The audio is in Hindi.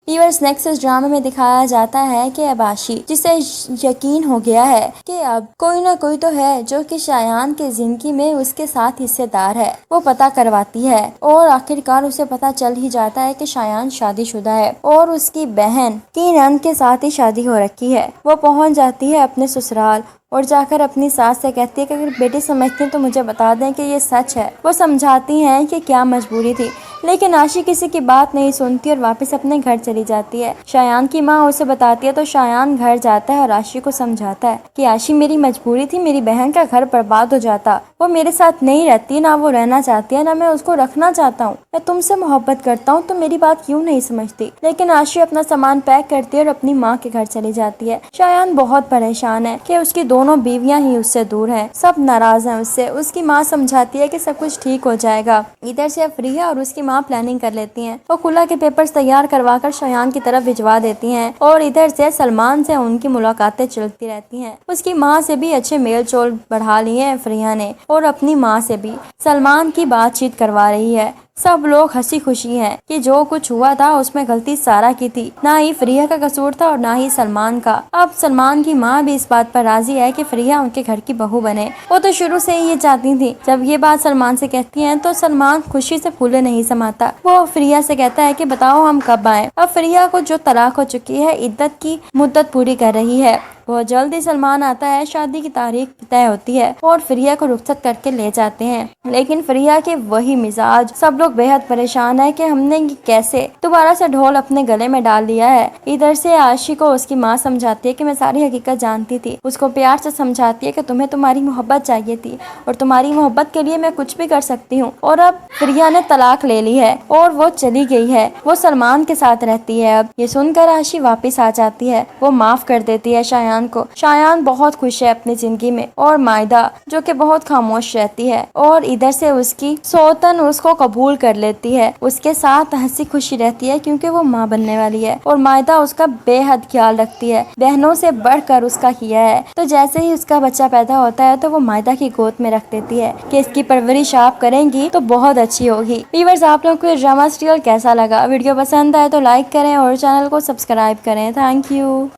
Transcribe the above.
व्यूअर्स नेक्स्ट इस ड्रामे में दिखाया जाता है कि अब आशी, जिसे यकीन हो गया है कि अब कोई ना कोई तो है जो कि शायान के जिंदगी में उसके साथ हिस्सेदार है, वो पता करवाती है और आखिरकार उसे पता चल ही जाता है कि शायान शादीशुदा है और उसकी बहन की नंद के साथ ही शादी हो रखी है। वो पहुंच जाती है अपने ससुराल और जाकर अपनी सास से कहती है कि अगर बेटी समझती हैं तो मुझे बता दें कि ये सच है। वो समझाती हैं कि क्या मजबूरी थी, लेकिन आशी किसी की बात नहीं सुनती और वापस अपने घर चली जाती है। शायान की माँ उसे बताती है तो शायान घर जाता है और आशी को समझाता है कि आशी मेरी मजबूरी थी, मेरी बहन का घर बर्बाद हो जाता। वो मेरे साथ नहीं रहती, ना वो रहना चाहती है, ना मैं उसको रखना चाहता हूँ। मैं तुमसे मोहब्बत करता हूँ तो मेरी बात क्यों नहीं समझती। लेकिन आशी अपना सामान पैक करती है और अपनी माँ के घर चली जाती है। शायान बहुत परेशान है कि उसकी दोनों बीवियां ही उससे दूर हैं, सब नाराज हैं उससे। उसकी माँ समझाती है कि सब कुछ ठीक हो जाएगा। इधर से फ्रिया और उसकी माँ प्लानिंग कर लेती हैं। वो खुला के पेपर्स तैयार करवाकर शायान की तरफ भिजवा देती हैं और इधर से सलमान से उनकी मुलाकातें चलती रहती हैं। उसकी माँ से भी अच्छे मेल जोल बढ़ा लिए हैं फ्रिया ने और अपनी माँ से भी सलमान की बातचीत करवा रही है। सब लोग हंसी खुशी हैं कि जो कुछ हुआ था उसमें गलती सारा की थी, ना ही फ्रिया का कसूर था और ना ही सलमान का। अब सलमान की माँ भी इस बात पर राजी है कि फ्रिया उनके घर की बहू बने। वो तो शुरू से ही ये चाहती थी। जब ये बात सलमान से कहती हैं तो सलमान खुशी से फूले नहीं समाता। वो फ्रिया से कहता है कि बताओ हम कब आए। अब फ्रिया को जो तलाक हो चुकी है इद्दत की मुद्दत पूरी कर रही है। बहुत जल्दी सलमान आता है, शादी की तारीख तय होती है और फ्रिया को रुखसत करके ले जाते हैं। लेकिन फ्रिया के वही मिजाज, सब लोग बेहद परेशान है कि हमने कैसे दोबारा से ढोल अपने गले में डाल लिया है। इधर से आशी को उसकी माँ समझाती है कि मैं सारी हकीकत जानती थी। उसको प्यार से समझाती है कि तुम्हें तुम्हारी मोहब्बत चाहिए थी और तुम्हारी मोहब्बत के लिए मैं कुछ भी कर सकती हूँ। और अब फ्रिया ने तलाक ले ली है और वो चली गई है, वो सलमान के साथ रहती है। अब ये सुनकर आशी वापिस आ जाती है, वो माफ कर देती है शायान को। शायान बहुत खुश है अपनी जिंदगी में और मायदा जो कि बहुत खामोश रहती है और इधर से उसकी सौतन उसको कबूल कर लेती है। उसके साथ हंसी खुशी रहती है क्योंकि वो माँ बनने वाली है और मायदा उसका बेहद ख्याल रखती है, बहनों से बढ़कर उसका किया है। तो जैसे ही उसका बच्चा पैदा होता है तो वो मायदा की गोद में रख देती है कि इसकी परवरिश आप करेंगी तो बहुत अच्छी होगी। व्यूअर्स, आप लोगों को ये ड्रामा सीरियल कैसा लगा? वीडियो पसंद आए तो लाइक करें और चैनल को सब्सक्राइब करें। Thank you.